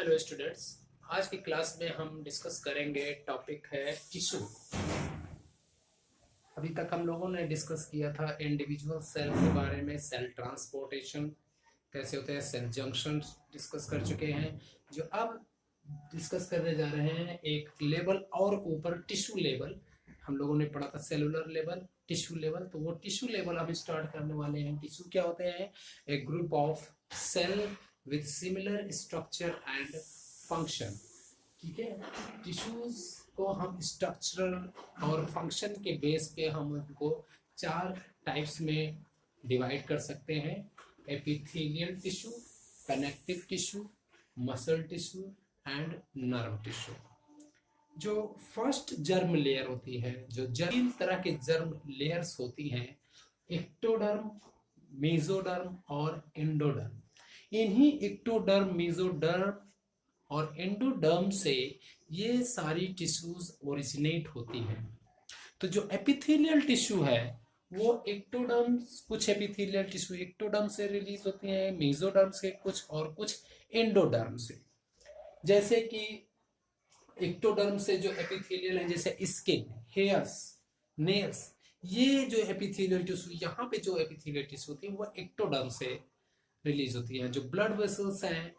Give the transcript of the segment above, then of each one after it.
Hello students. आज की class में हम डिस्कस करेंगे टॉपिक है टिश्यू। अभी तक हम लोगों ने डिस्कस किया था इंडिविजुअल सेल के बारे में, सेल ट्रांसपोर्टेशन कैसे होते हैं, सेल जंक्शन डिस्कस कर चुके हैं। जो अब डिस्कस करने जा रहे हैं एक लेवल और ऊपर, टिश्यू लेवल। हम लोगों ने पढ़ा था सेलुलर लेवल, टिश्यू लेवल, तो वो टिश्यू लेवल हम स्टार्ट करने वाले हैं। टिश्यू क्या होते हैं? एक group of cell with similar structure and function. ठीक है, टिश्यूज को हम स्ट्रक्चरल और फंक्शन के बेस पे हम उनको चार टाइप्स में डिवाइड कर सकते हैं: epithelial tissue, connective tissue, muscle tissue and nerve tissue. जो फर्स्ट जर्म लेयर होती है, जो तीन तरह के जर्म लेयर्स होती हैं: एक्टोडर्म, मेसोडर्म और एंडोडर्म। इन्हीं एक्टोडर्म, मेसोडर्म और एंडोडर्म से ये सारी टिश्यूज ओरिजिनेट होती हैं। तो जो एपिथेलियल टिश्यू है वो एक्टोडर्म, कुछ एपिथेलियल टिश्यू एक्टोडर्म से रिलीज होती हैं, मेसोडर्म से कुछ और कुछ एंडोडर्म से। जैसे कि एक्टोडर्म से जो एपिथेलियल है, जैसे स्किन, हेयर्स, नेल्स, ये जो एपिथेलियल टिश्यू, यहाँ पे जो एपिथेलियल टिश्यू होती है वो एक्टोडर्म से रिलीज होती है। जो ब्लड वेसल्स हैं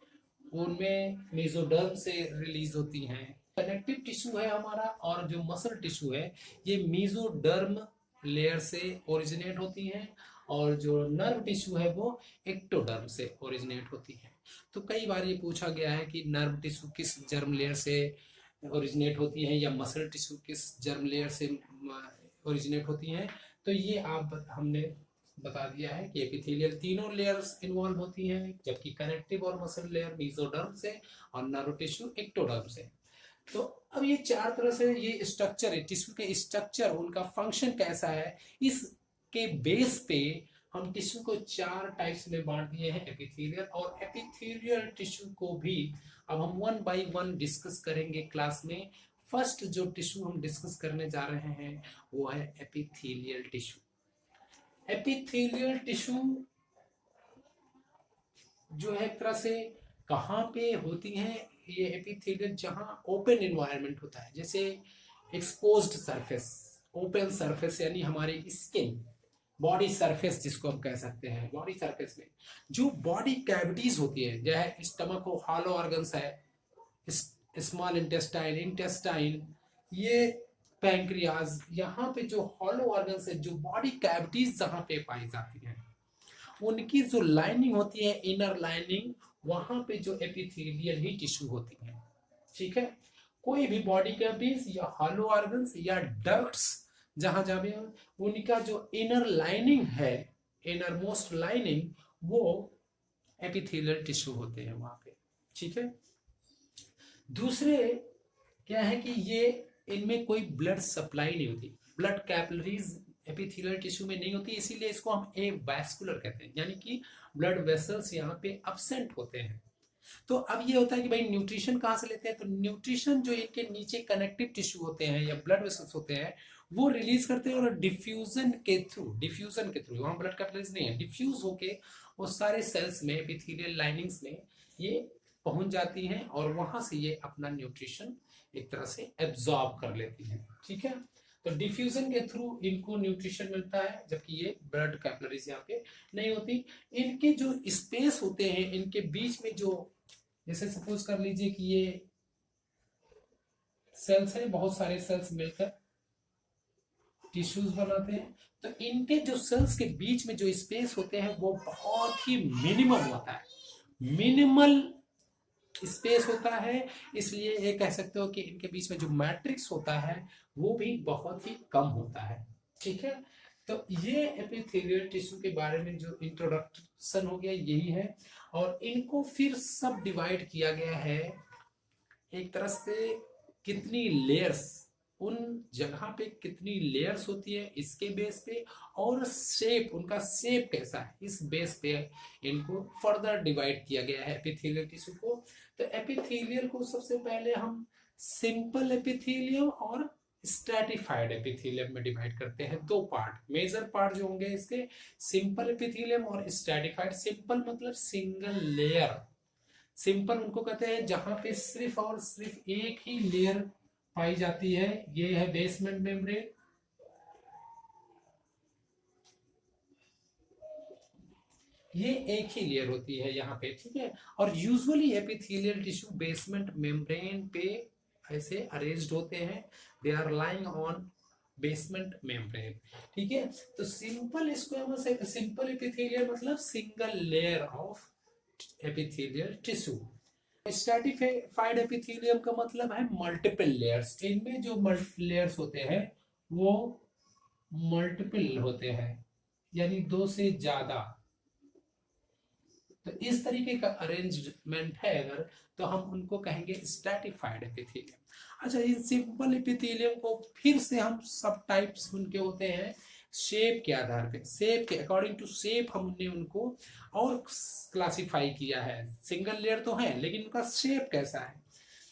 उनमें मेसोडर्म से रिलीज होती हैं। कनेक्टिव टिश्यू है हमारा, और जो मसल टिश्यू है ये मेसोडर्म लेयर से ओरिजिनेट होती हैं, और जो नर्व टिश्यू है वो एक्टोडर्म से ओरिजिनेट होती है। तो कई बार ये पूछा गया है कि नर्व टिश्यू किस जर्म लेयर से ओरिजिनेट होती है या मसल टिश्यू किस जर्म लेयर से ओरिजिनेट होती हैं। तो ये आप हमने बता दिया है कि एपिथेलियल तीनों लेयर्स इन्वॉल्व होती हैं, जबकि कनेक्टिव और मसल लेयर मेसोडर्म से और नर्व टिश्यू एक्टोडर्म से। तो अब ये चार तरह से ये स्ट्रक्चर है टिश्यू के, स्ट्रक्चर उनका फंक्शन कैसा है, इसके बेस पे हम टिश्यू को चार टाइप्स में बांट दिए हैं, एपिथेलियल। और एपिथेलियल टिश्यू को भी अब हम वन बाय वन डिस्कस करेंगे क्लास में। फर्स्ट जो टिश्यू हम डिस्कस करने जा रहे हैं वो है एपिथेलियल टिश्यू। एपिथेलियल टिश्यू जो है एक तरह से कहाँ पे होती हैं ये एपिथेलियल? जहाँ ओपन एनवायरनमेंट होता है, जैसे एक्सपोज्ड सरफेस, ओपन सरफेस, यानी हमारी स्किन, बॉडी सरफेस जिसको हम कह सकते हैं। बॉडी सरफेस में जो बॉडी कैविटीज होती है, जैसे स्टमक हो, हॉलो ऑर्गन्स है, स्मॉल इंटेस्टाइन, इंटेस्टाइन, ये पैंक्रियाज, यहाँ पे जो हॉलो ऑर्गन्स है, जो बॉडी कैविटीज जहाँ पे पाई जाती हैं, उनकी जो लाइनिंग होती है, इनर लाइनिंग, वहां पे जो एपिथेलियल ही टिश्यू होती है। ठीक है, कोई भी बॉडी कैविटीज या हॉलो ऑर्गन्स या डक्ट्स जहां जहां भी उनका जो इनर लाइनिंग है, इनर मोस्ट लाइनिंग, वो एपिथेलियल टिश्यू होते हैं वहां पे। ठीक है, दूसरे क्या है कि ये इनमें कोई ब्लड सप्लाई नहीं होती, ब्लड कैपिलरीज एपिथेलियल टिश्यू में नहीं होती, इसीलिए इसको हम ए वैस्कुलर कहते हैं, यानी कि ब्लड वेसल्स यहाँ पे अब्सेंट होते हैं। तो अब ये होता है कि भाई न्यूट्रिशन कहाँ से लेते हैं? तो न्यूट्रिशन जो इनके नीचे कनेक्टिव टिश्यू होते हैं या ब्लड वेसल्स होते हैं वो रिलीज करते हैं, और डिफ्यूजन के थ्रू, वहाँ ब्लड कैपिलरीज नहीं है, डिफ्यूज होके वो सारे सेल्स में, एपिथेलियल लाइनिंग्स में ये पहुंच जाती हैं, और वहां से ये अपना न्यूट्रिशन एक तरह से एब्जॉर्ब कर लेती हैं। ठीक है, तो डिफ्यूजन के थ्रू इनको न्यूट्रिशन मिलता है, जबकि ये ब्लड कैपिलरीज यहाँ पे नहीं होती। इनके जो स्पेस होते हैं, इनके बीच में जो, जैसे सपोज कर लीजिए कि ये सेल्स है, बहुत सारे सेल्स मिलकर टिश्यूज बनाते हैं, तो इनके जो सेल्स के बीच में जो स्पेस होते हैं वो बहुत ही मिनिमम होता है, मिनिमल स्पेस होता है। इसलिए ये कह सकते हो कि इनके बीच में जो मैट्रिक्स होता है वो भी बहुत ही कम होता है। ठीक है, तो ये एपिथेलियल टिश्यू के बारे में जो इंट्रोडक्शन हो गया यही है, और इनको फिर सब डिवाइड किया गया है एक तरह से, कितनी लेयर्स, उन जगह पे कितनी लेयर्स होती है इसके बेस पे, और शेप, उनका शेप कैसा है, इस बेस पे इनको फर्दर डिवाइड किया गया है एपिथेलियल टिश्यू को। तो एपिथेलियल को सबसे पहले हम सिंपल एपिथेलियम और स्ट्रैटिफाइड एपिथेलियम में डिवाइड करते हैं। दो पार्ट, मेजर पार्ट जो होंगे इसके, सिंपल एपिथेलियम और स्ट्रैटिफाइड। सिंपल मतलब सिंगल लेयर, सिंपल उनको कहते हैं जहां पे सिर्फ और सिर्फ एक ही लेयर पाई जाती है, ये है बेसमेंट मेम्ब्रेन। ये एक ही लेयर होती है यहाँ पे, ठीक है। और usually epithelial tissue basement membrane पे ऐसे अरेंज्ड होते हैं, they are lying on basement membrane, ठीक है। तो सिंपल स्क्वेमस, सिंपल एपिथेलियल मतलब single layer of epithelial tissue. Stratified epithelium का मतलब है मल्टीपल लेयर्स, इनमें जो लेयर्स होते हैं वो मल्टीपल होते हैं, यानी दो से ज्यादा। तो इस तरीके का अरेंजमेंट है अगर, तो हम उनको कहेंगे स्ट्रैटिफाइड एपिथेलियम। अच्छा, इन सिंपल एपिथेलियम को फिर से हम सब टाइप्स उनके होते हैं शेप के आधार पे, शेप के अकॉर्डिंग टू शेप हमने उनको और क्लासिफाई किया है। सिंगल लेयर तो है लेकिन उनका शेप कैसा है।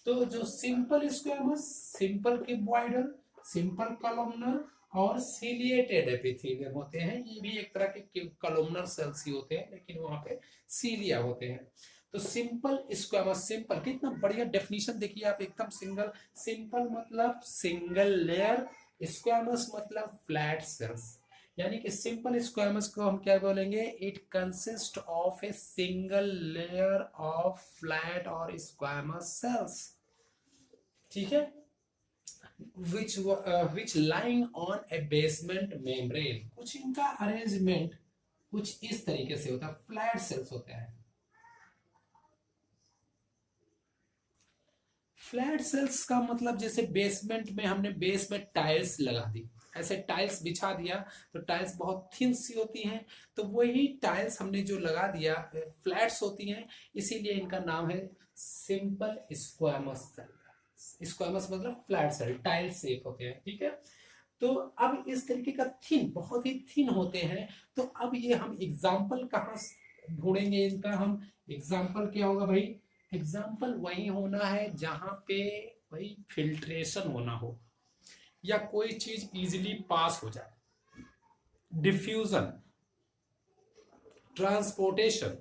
तो जो simple squamous, simple cuboidal, simple columnar और सीलिएटेड एपिथेलियम होते हैं। ये भी एक तरह के कॉलमनर सेल्स ही होते हैं लेकिन वहां पे सीलिया होते हैं। तो सिंपल स्क्वेमस, सिंपल, कितना बढ़िया डेफिनेशन देखिए आप एकदम। सिंगल, सिंपल मतलब सिंगल लेयर, स्क्वेमस मतलब फ्लैट सेल्स। यानी कि सिंपल स्क्वेमस को हम क्या बोलेंगे, it consist of a single layer of flat और स्क्वेमस सेल्स, ठीक है, which lying on a basement membrane। कुछ इनका अरेंजमेंट कुछ इस तरीके से होता है, फ्लैट सेल्स होते हैं। फ्लैट सेल्स का मतलब जैसे बेसमेंट में हमने बेस में टाइल्स लगा दी, ऐसे टाइल्स बिछा दिया तो टाइल्स बहुत थिन सी होती हैं, तो वही टाइल्स हमने जो लगा दिया फ्लैट्स होती हैं, इसीलिए इनका नाम है सिंपल स्क्वेमस सेल। स्क्वेमस मतलब फ्लैट सेल, टाइल शेप होते हैं, ठीक है। तो अब इस तरीके का थिन, बहुत ही थिन होते हैं। तो अब ये हम एग्जाम्पल कहाँ ढूंढेंगे इनका, हम एग्जाम्पल क्या होगा भाई, एग्जाम्पल वही होना है जहां पे भाई फिल्ट्रेशन होना हो या कोई चीज इजीली पास हो जाए, डिफ्यूजन, ट्रांसपोर्टेशन।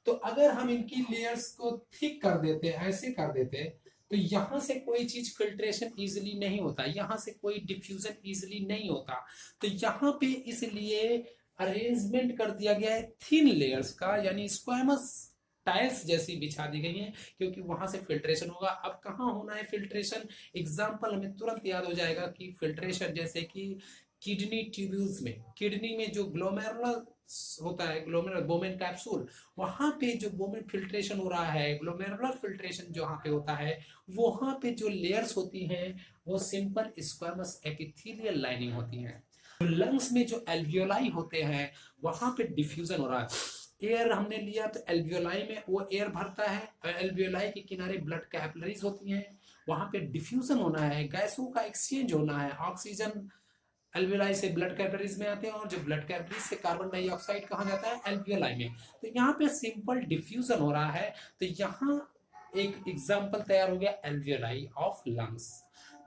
तो अगर हम इनकी लेयर्स को थिक कर देते, ऐसे कर देते, तो यहां से कोई चीज फिल्ट्रेशन इजीली नहीं होता, यहां से कोई डिफ्यूजन इजीली नहीं होता। तो यहां पे इसलिए अरेंजमेंट कर दिया गया है थिन लेयर्स का, यानी स्क्वेमस टाइल्स जैसी बिछा दी गई है, क्योंकि वहां से फिल्ट्रेशन होगा। अब कहाँ होना है फिल्ट्रेशन, एग्जाम्पल हमें तुरंत याद हो जाएगा कि फिल्ट्रेशन जैसे कि किडनी ट्यूब्यूल्स में, किडनी में जो ग्लोमेरुलर होता है, ग्लोमेरुलर बोमेन कैप्सूल, वहां पे जो बोमेन फिल्ट्रेशन हो रहा है, ग्लोमेरुलर फिल्ट्रेशन जहां पे होता है, वहां पे जो लेयर्स होती हैं वो सिंपल स्क्वेमस एपिथेलियल लाइनिंग होती है। लंग्स में जो एल्वियोलाई होते हैं वहां पे डिफ्यूजन हो रहा है, एयर हमने लिया तो एल्वियोलाई में वो एयर भरता है, एल्वियोलाई के किनारे ब्लड कैपिलरीज होती हैं, वहां पे डिफ्यूजन होना है, गैसों का एक्सचेंज होना है, ऑक्सीजन एल्वियोलाई से ब्लड कैपिलरीज में आते हैं और जो ब्लड कैपिलरीज से कार्बन डाइऑक्साइड कहाँ जाता है, एल्वियोलाई में। तो यहाँ पे सिंपल डिफ्यूजन हो रहा है, तो यहाँ एक एग्जाम्पल तैयार हो गया एल्वियोलाई ऑफ लंग्स।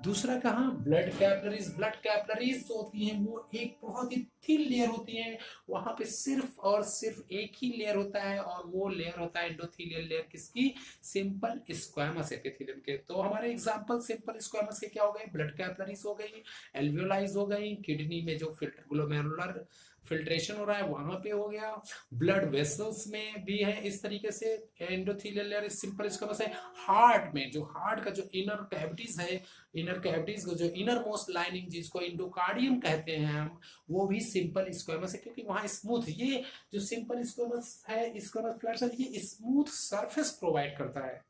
दूसरा कहाँ, ब्लड कैपिलरीज। ब्लड कैपिलरीज जो होती हैं वो एक बहुत ही थिन लेयर होती है, वहां पे सिर्फ और सिर्फ एक ही लेयर होता है और वो लेयर होता है एंडोथेलियल लेयर, किसकी, सिंपल स्क्वेमस एपिथेलियम के। तो हमारे एग्जांपल सिंपल स्क्वेमस के क्या हो गए, ब्लड कैपिलरीज हो गई, एल्वियोलाइज हो गई, किडनी में जो ग्लोमेरुलर फिल्ट्रेशन हो रहा है वहां पे हो गया, ब्लड वेसल्स में भी है इस तरीके से एंडोथेलियल लेयर सिंपल स्क्वेमस है। हार्ट में, जो हार्ट का जो इनर कैविटीज है, इनर कैविटीज को जो इनर मोस्ट लाइनिंग जिसको इंडोकार्डियम कहते हैं हम, वो भी सिंपल स्क्वेमस है, क्योंकि वहां स्मूथ, ये जो सिंपल स्क्वेमस है, स्क्वेमस फ्लैट सेल, ये स्मूथ सरफेस प्रोवाइड करता है,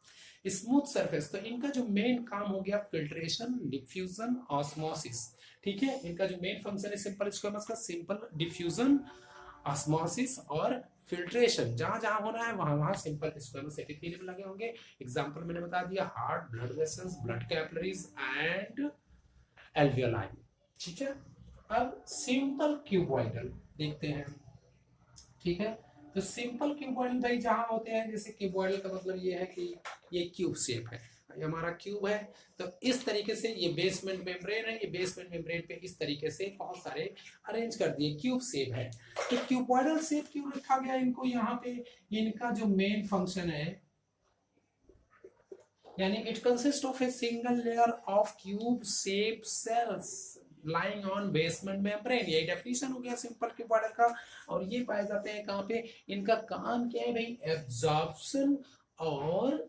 स्मूथ सरफेस। तो इनका जो मेन काम हो गया फिल्ट्रेशन, डिफ्यूजन, ऑस्मोसिस, ठीक है। इनका जो मेन फंक्शन है सिंपल स्क्वेमस का, सिंपल डिफ्यूजन, ऑस्मोसिस और फिल्ट्रेशन। जहां जहां होना है वहां वहां सिंपल स्क्वेमस एपिथेलियम लगे होंगे। एग्जांपल मैंने बता दिया, heart, blood vessels, blood capillaries and alveoli, ठीक है। अब सिंपल क्यूबॉइडल देखते हैं, ठीक है। तो सिंपल क्यूबॉइडल भाई जहां होते हैं, जैसे क्यूबॉइडल का मतलब ये है कि ये क्यूब शेप है। ये हमारा क्यूब है। तो इस तरीके से ये बेसमेंट मेम्ब्रेन है, ये बेसमेंट मेम्ब्रेन पे इस तरीके से बहुत सारे अरेंज कर दिए, क्यूब शेप है। तो क्यूबॉइडल शेप क्यों रखा गया इनको यहाँ पे? इनका जो मेन फंक्शन है, यानी it consist of a single layer of cube shape cells lying on basement membrane. यही डेफिनेशन हो गया सिंपल क्यूबॉइडल का। और ये पाए जाते हैं कहाँ पे? इनका काम क्या है भाई? एब्जॉर्प्शन और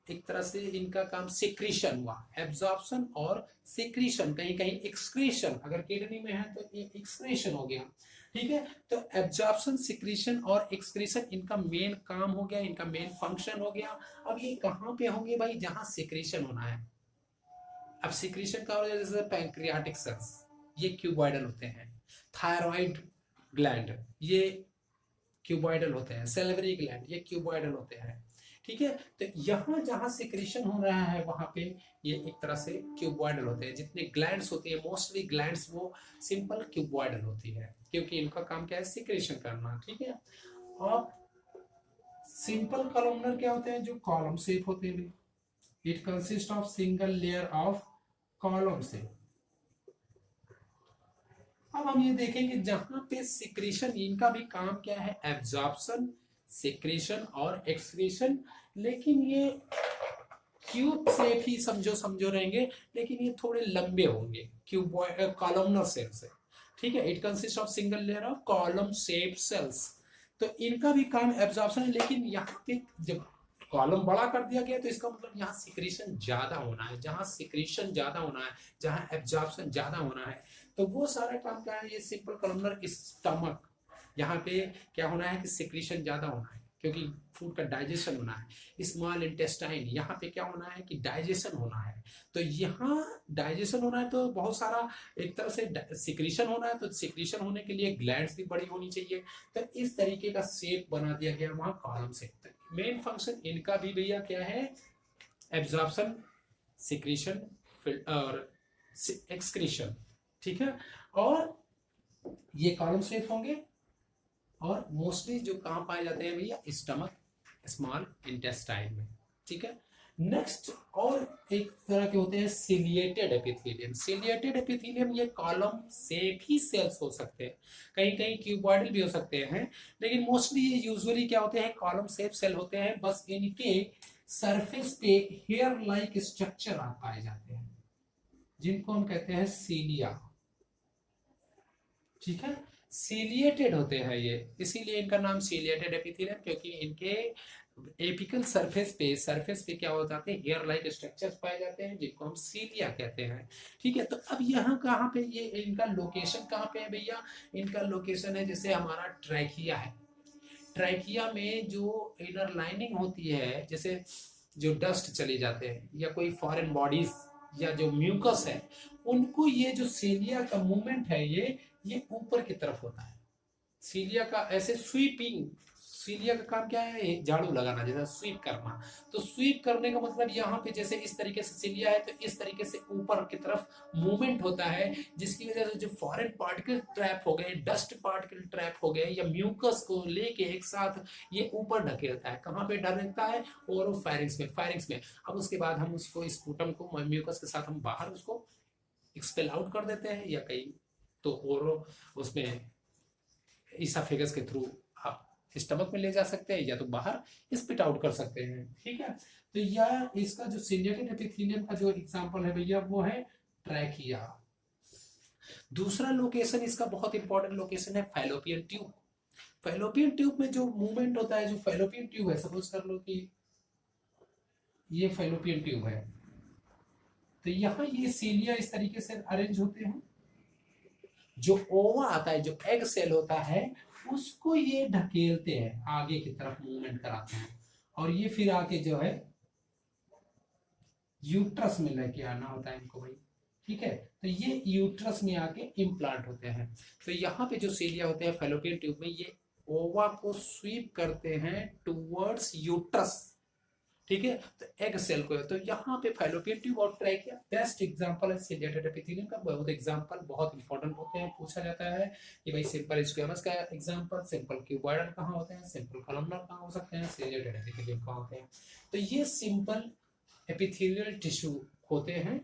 एक तरह से इनका काम सिक्रीशन हुआ, एब्जॉर्प्शन और सिक्रीशन, कहीं कहीं एक्सक्रीशन, अगर किडनी में है तो ये एक्सक्रीशन हो गया, ठीक है। तो एब्जॉर्प्शन, सिक्रीशन और एक्सक्रीशन इनका मेन काम हो गया, इनका मेन फंक्शन हो गया। अब ये कहाँ पे होंगे भाई? जहां सिक्रीशन होना है। अब सिक्रीशन का हो जाए जैसे पैंक्रियाटिक सेल्स, ये क्यूबॉइडल होते हैं। थायराइड ग्लैंड, ये क्यूबॉइडल होते हैं। सेलिवरी ग्लैंड, ये क्यूबॉइडल होते हैं, ठीक है। तो यहाँ जहां सिक्रीशन हो रहा है वहां पे ये एक तरह से क्यूबॉइडल होते हैं। जितने ग्लैंड्स होती है, मोस्टली ग्लैंड्स वो सिंपल क्यूबॉइडल होती है, क्योंकि इनका काम क्या है? सिक्रीशन करना, ठीक है। और सिंपल कॉलमनर क्या होते हैं? जो कॉलम शेप होते हैं। It consist of single layer of column shape. अब हम ये देखेंगे जहां पे सिक्रीशन, इनका भी काम क्या है? एब्जॉर्प्शन, सिक्रीशन और एक्सक्रीशन। लेकिन ये क्यूब शेप ही समझो रहेंगे, लेकिन ये थोड़े लंबे होंगे क्यूब कॉलमनर सेल से, ठीक है। It consist of single layer of column shape cells. तो इनका भी काम एब्जॉर्प्शन है, लेकिन यहाँ पे जब कॉलम बड़ा कर दिया गया तो इसका मतलब यहाँ सिक्रीशन ज्यादा होना है। जहाँ सिक्रीशन ज्यादा होना है, जहाँ एब्जॉर्प्शन ज्यादा होना है, तो वो सारा काम क्या है? ये सिंपल कॉलमनर स्टमक, यहाँ पे क्या होना है कि सिक्रीशन ज्यादा होना है, क्योंकि फूड का डाइजेशन होना है। स्मॉल इंटेस्टाइन, यहाँ पे क्या होना है कि डाइजेशन होना है। तो यहाँ डाइजेशन होना है तो बहुत सारा एक तरह से सिक्रीशन होना है। तो सिक्रीशन होने के लिए ग्लैंड्स भी बड़ी होनी चाहिए। तो इस तरीके का शेप बना दिया गया वहां कॉलम से। मेन फंक्शन इनका भी भैया क्या है? एब्जॉर्प्शन, सिक्रीशन और एक्सक्रीशन, ठीक है। और ये कॉलम शेप होंगे, और मोस्टली जो कहाँ पाए जाते हैं भैया? स्टमक, स्मॉल इंटेस्टाइन में, ठीक है। नेक्स्ट और एक तरह के होते हैं सिलिएटेड एपिथेलियम। सिलिएटेड एपिथेलियम ये कॉलम शेप ही सेल्स हो सकते हैं, कहीं कहीं क्यूबॉइडल भी हो सकते हैं, लेकिन मोस्टली ये यूजुअली क्या होते हैं? कॉलम शेप सेल होते हैं। बस इनके सरफेस पे हेयर लाइक स्ट्रक्चर पाए जाते हैं, जिनको हम कहते हैं सीलिया, ठीक है। सीलिएटेड होते हैं ये, इसीलिए इनका नाम सीलिएटेड एपिथेलियम, क्योंकि इनके एपिकल सरफेस पे क्या हो जाते हैं? हेयर लाइक स्ट्रक्चर्स पाए जाते हैं, जिनको हम सीलिया कहते हैं, ठीक है। तो अब यहाँ कहाँ पे ये इनका लोकेशन कहाँ पे है भैया? इनका लोकेशन है जैसे हमारा ट्रैकिया है। ट्रैकिया में जो इनर लाइनिंग होती है, जैसे जो डस्ट चले जाते हैं या कोई फॉरेन बॉडीज या जो म्यूकस है, उनको ये जो सीलिया का मूवमेंट है ये ऊपर की तरफ होता है। सीलिया का ऐसे स्वीपिंग, सीलिया का काम क्या है? झाड़ू लगाना, जैसा स्वीप करना। तो स्वीप करने का मतलब यहाँ पे जैसे इस तरीके से सीलिया है, तो इस तरीके से ऊपर की तरफ मूवमेंट होता है, जिसकी वजह से जो फॉरेन पार्टिकल ट्रैप हो गए, डस्ट पार्टिकल ट्रैप हो गए, या म्यूकस को लेके एक साथ ये ऊपर ढकेलता है। कहाँ पे ढकेलता है? ओरोफैरिंक्स में, फायरिंग्स में। अब उसके बाद हम उसको स्पूटम को म्यूकस के साथ हम बाहर उसको एक्सपेल आउट कर देते हैं, या कहीं तो ओरो उसमें ईसाफेगस के थ्रू आप स्टमक में ले जा सकते हैं, या तो बाहर स्पिट आउट कर सकते हैं, ठीक है। तो यह इसका जो सिलिएटेड एपिथेलियम का जो एग्जांपल है भैया वो है ट्रैकिया। दूसरा लोकेशन इसका बहुत इंपॉर्टेंट लोकेशन है फैलोपियन ट्यूब। फैलोपियन ट्यूब में जो मूवमेंट होता है, जो फैलोपियन ट्यूब है, सपोज कर लो कि ये फैलोपियन ट्यूब है, तो यहाँ ये सीलिया इस तरीके से अरेंज होते हैं। जो ओवा आता है, जो एग सेल होता है, उसको ये ढकेलते हैं, आगे की तरफ मूवमेंट कराते हैं, और ये फिर आके जो है यूट्रस में लेके आना होता है इनको भाई, ठीक है। तो ये यूट्रस में आके इम्प्लांट होते हैं। तो यहाँ पे जो सीलिया होते हैं फैलोपियन ट्यूब में, ये ओवा को स्वीप करते हैं टूवर्ड्स यूट्रस, ठीक है। तो एग सेल को, तो यहाँ पे फैलोपियन ट्यूब और ट्रैकिया बेस्ट एग्जांपल है सिलिएटेड एपिथेलियम का। बहुत एग्जांपल बहुत इंपॉर्टेंट होते हैं, पूछा जाता है कि भाई सिंपल स्क्वेमस का एग्जांपल, सिंपल क्यूबॉइडल कहाँ होते हैं, सिंपल कॉलमनर कहाँ हो सकते हैं, सिलिएटेड एपिथेलियम कहाँ होते हैं। तो ये सिंपल एपिथेलियल टिश्यू होते हैं।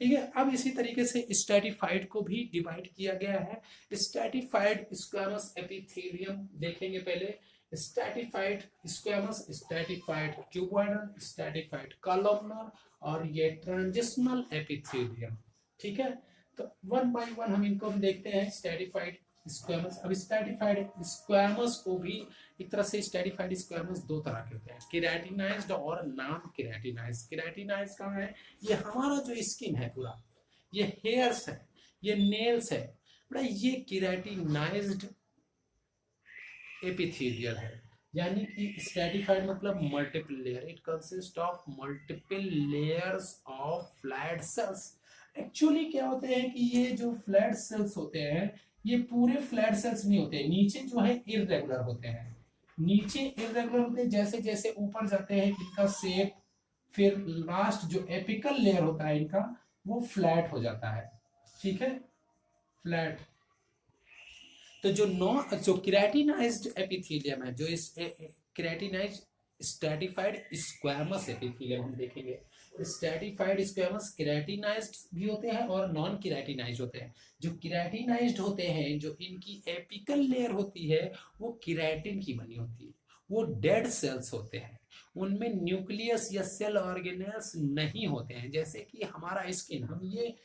ठीक है, अब इसी तरीके से स्ट्रैटिफाइड को भी डिवाइड किया गया है। स्ट्रैटिफाइड स्क्वैमस एपिथेलियम देखेंगे पहले। Stratified squamous, stratified cuboidal, stratified columnar और ये ट्रांजिशनल एपिथेलियम। ठीक है, तो वन बाय वन हम इनको भी देखते हैं। स्ट्रैटिफाइड स्क्वैमस, अब स्ट्रैटिफाइड स्क्वैमस को भी एक तरह से स्ट्रैटिफाइड स्क्वैमस दो तरह के होते हैं, केराटिनाइज्ड और नॉन केराटिनाइज्ड। केराटिनाइज्ड कहाँ है? ये हमारा जो स्किन है पूरा, ये हेयर्स है, ये नेल्स है, बड़ा ये केराटिनाइज्ड एपिथेलियल है। यानी कि स्ट्रैटिफाइड मतलब multiple layer, it consist of multiple layers of flat sales. Actually क्या होते हैं कि ये जो फ्लैट सेल्स होते हैं, ये पूरे फ्लैट सेल्स नहीं होते, नीचे जो है इररेगुलर होते हैं। नीचे इररेगुलर होते हैं, जैसे जैसे ऊपर जाते हैं इनका शेप, फिर लास्ट जो एपिकल लेयर होता है इनका, वो फ्लैट हो जाता है। ठीक है, फ्लैट। तो जो केराटिनाइज्ड एपिथेलियम है, जो इस केराटिनाइज्ड स्ट्रैटिफाइड स्क्वैमस एपिथेलियम हम देखेंगे। स्ट्रैटिफाइड स्क्वैमस केराटिनाइज्ड भी होते हैं और नॉन केराटिनाइज्ड होते हैं। जो केराटिनाइज्ड होते हैं, जो इनकी एपिकल लेयर होती है, वो केराटिन की बनी होती है, वो डेड सेल्स होते हैं, उनमें न्यूक्लियस या सेल ऑर्गेनेल्स नहीं होते हैं। जैसे कि हमारा स्किन, हम ये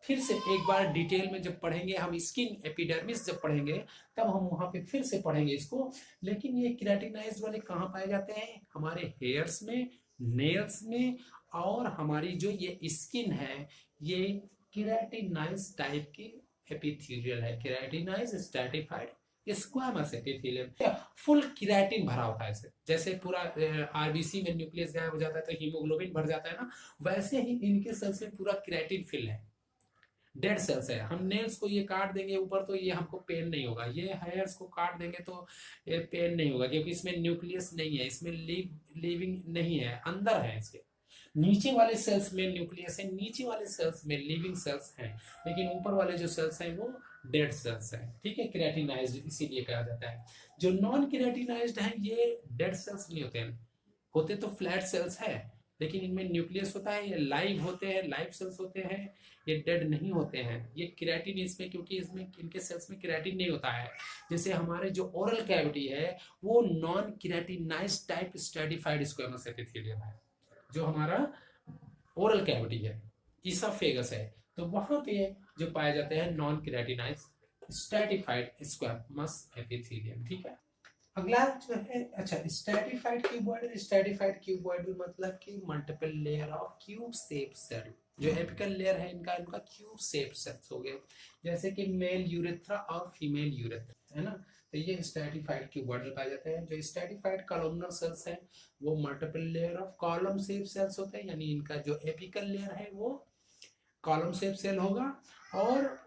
फिर से एक बार डिटेल में जब पढ़ेंगे, हम स्किन एपिडर्मिस जब पढ़ेंगे तब हम वहां पे फिर से पढ़ेंगे इसको। लेकिन ये केराटिनाइज्ड वाले कहाँ पाए जाते हैं? हमारे हेयर्स में, नेल्स में, और हमारी जो ये स्किन है, ये केराटिनाइज टाइप की एपिथेलियल है। Keratinize stratified squamous epithelium, full keratin भरा होता है इसे। जैसे पूरा आरबीसी में न्यूक्लियस गायब हो जाता है तो हीमोग्लोबिन भर जाता है ना, वैसे ही इनके सेल्स में पूरा केराटिन फिल है, डेड सेल्स है। हम नेल्स को ये काट देंगे ऊपर तो ये हमको पेन नहीं होगा, ये हेयर्स को काट देंगे तो ये पेन नहीं होगा, क्योंकि इसमें न्यूक्लियस नहीं है, इसमें लिविंग नहीं है, अंदर है। इसके नीचे वाले सेल्स में न्यूक्लियस है, नीचे वाले सेल्स में लिविंग सेल्स हैं, लेकिन ऊपर वाले जो सेल्स हैं वो डेड सेल्स हैं। ठीक है, केराटिनाइज्ड इसीलिए कहा जाता है। जो नॉन केराटिनाइज्ड है, ये डेड सेल्स नहीं होते हैं, होते तो फ्लैट सेल्स है, लेकिन इनमें न्यूक्लियस होता है, ये लाइव होते हैं, लाइव सेल्स होते हैं, ये डेड नहीं होते हैं। ये केराटिन इसमें, क्योंकि इसमें इनके सेल्स में केराटिन नहीं होता है। जैसे हमारे जो ओरल कैविटी है, वो non keratinized type stratified squamous epithelium है। जो हमारा ओरल कैविटी है, ईसोफेगस है, तो वहां पे जो पाए जाते हैं non keratinized stratified squamous epithelium. ठीक है, अगला जो है, अच्छा, स्ट्रैटिफाइड क्यूबॉइडल। स्ट्रैटिफाइड क्यूबॉइडल मतलब कि multiple layer of cube shape cell. जो एपिकल लेयर है इनका, इनका क्यूब शेप सेल्स हो गए, जैसे कि मेल यूरेथ्रा और फीमेल यूरेथ्रा, है ना। तो ये स्ट्रैटिफाइड क्यूबॉइडल पाए जाते हैं। जो स्ट्रैटिफाइड कॉलमनर सेल्स है, वो multiple layer of column shape cells होते हैं, यानी इनका जो एपिकल लेयर है वो कॉलम शेप सेल होगा, और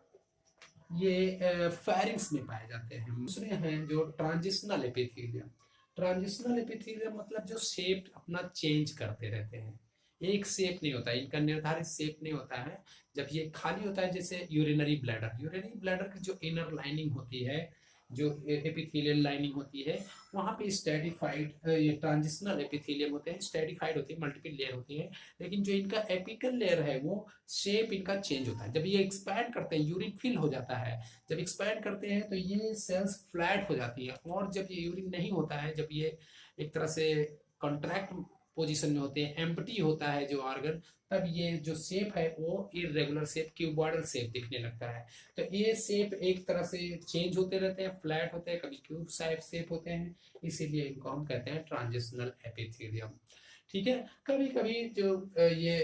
ये फेरिंग्स में पाए जाते हैं। दूसरे हैं जो ट्रांजिशनल एपिथेलियम। ट्रांजिशनल एपिथेलियम मतलब जो शेप अपना चेंज करते रहते हैं, एक शेप नहीं होता है, इनका निर्धारित शेप नहीं होता है। जब ये खाली होता है, जैसे यूरिनरी ब्लैडर, यूरिनरी ब्लैडर की जो इनर लाइनिंग होती है, जो एपिथेलियल लाइनिंग होती है, वहाँ पे स्ट्रैटिफाइड ये ट्रांजिशनल एपिथेलियम होते हैं, स्ट्रैटिफाइड होती है, मल्टीपल लेयर होती है। लेकिन जो इनका एपिकल लेयर है, वो शेप इनका चेंज होता है। जब ये एक्सपैंड करते हैं, यूरिन फिल हो जाता है, जब एक्सपैंड करते हैं तो ये सेल्स फ्लैट हो जाती है, और जब ये यूरिन नहीं होता है, जब ये एक तरह से कॉन्ट्रैक्ट पोजीशन में होते हैं, एम्प्टी होता है जो ऑर्गन, तब ये जो शेप है वो इरेगुलर शेप, क्यूबॉइडल शेप दिखने लगता है। तो ये शेप एक तरह से चेंज होते रहते हैं, फ्लैट होते हैं, कभी क्यूब शेप होते हैं, इसीलिए इनको हम कहते हैं ट्रांजिशनल एपिथेलियम। ठीक है, कभी कभी जो ये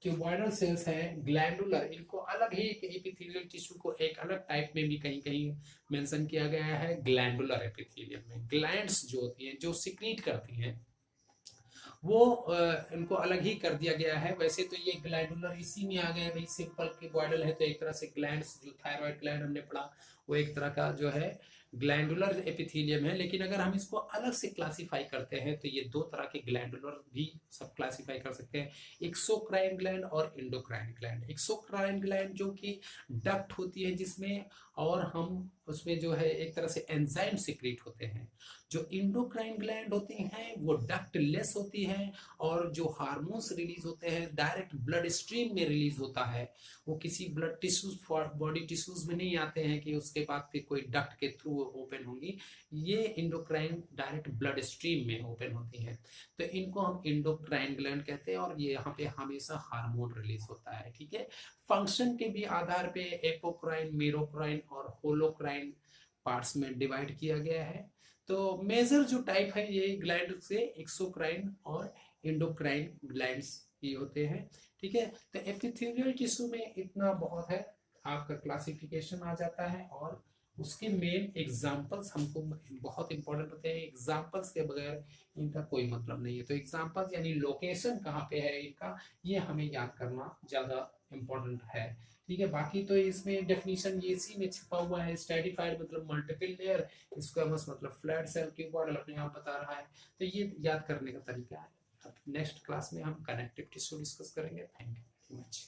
क्यूबॉइडल सेल्स हैं, ग्लैंडुलर, इनको अलग ही एपिथेलियल टिश्यू को एक अलग टाइप में भी कहीं कहीं मेंशन किया गया है। ग्लैंडुलर एपिथेलियम में ग्लैंड्स जो होती हैं, जो सिक्रीट करती हैं, वो इनको अलग ही कर दिया गया है। वैसे तो ये ग्लैंडुलर इसी में आ गए भाई, सिंपल क्यूबॉइडल है तो एक तरह से ग्लैंड्स, जो थायराइड ग्लैंड हमने पढ़ा वो एक तरह का जो है ग्लैंडुलर एपिथेलियम है। लेकिन अगर हम इसको अलग से क्लासिफाई करते हैं तो ये दो तरह के ग्लैंडुलर भी सब क्लासिफाई कर सकते हैं, एक्सोक्राइन ग्लैंड और एंडोक्राइन ग्लैंड। एक्सोक्राइन ग्लैंड जो कि डक्ट होती है जिसमें, और हम उसमें जो है एक तरह से एंजाइम सिक्रीट होते हैं। जो इंडोक्राइन ग्लैंड होती हैं वो डक्ट लेस होती हैं, और जो हार्मोन्स रिलीज होते हैं डायरेक्ट ब्लड स्ट्रीम में रिलीज होता है, वो किसी ब्लड टिश्यूज बॉडी टिश्यूज में नहीं आते हैं कि उसके बाद फिर कोई डक्ट के थ्रू ओपन होंगी। ये इंडोक्राइन डायरेक्ट ब्लड स्ट्रीम में ओपन होती है, तो इनको हम इंडोक्राइन ग्लैंड कहते हैं, और ये यहाँ पे हमेशा हार्मोन रिलीज होता है। ठीक है, फंक्शन के भी आधार पे एपोक्राइन, मेरोक्राइन और होलोक्राइन पार्ट्स में डिवाइड किया गया है। तो मेजर जो टाइप है ये ग्लैंड से एक्सोक्राइन और एंडोक्राइन ग्लैंड्स ही होते हैं। ठीक है, तो एपिथेलियल टिश्यू में इतना बहुत है, आपका क्लासिफिकेशन आ जाता है, और उसके मेन एग्जांपल्स हमको बहुत इंपॉर्टेंट होते हैं। एग्जांपल्स के बगैर इनका कोई मतलब नहीं है। तो एग्जांपल्स यानी लोकेशन कहाँ पे है इनका, ये हमें याद करना ज्यादा इम्पोर्टेंट है। ठीक है, बाकी तो इसमें डेफिनेशन ये इसी में छिपा हुआ है। स्ट्रेटिफाइड मतलब मल्टीपल लेयर, स्क्वेमस मतलब फ्लैट सेल, क्यूबॉइड अपने आप बता रहा है। तो ये याद करने का तरीका है। अब नेक्स्ट क्लास में हम कनेक्टिव टिश्यू डिस्कस करेंगे। Thank you very much.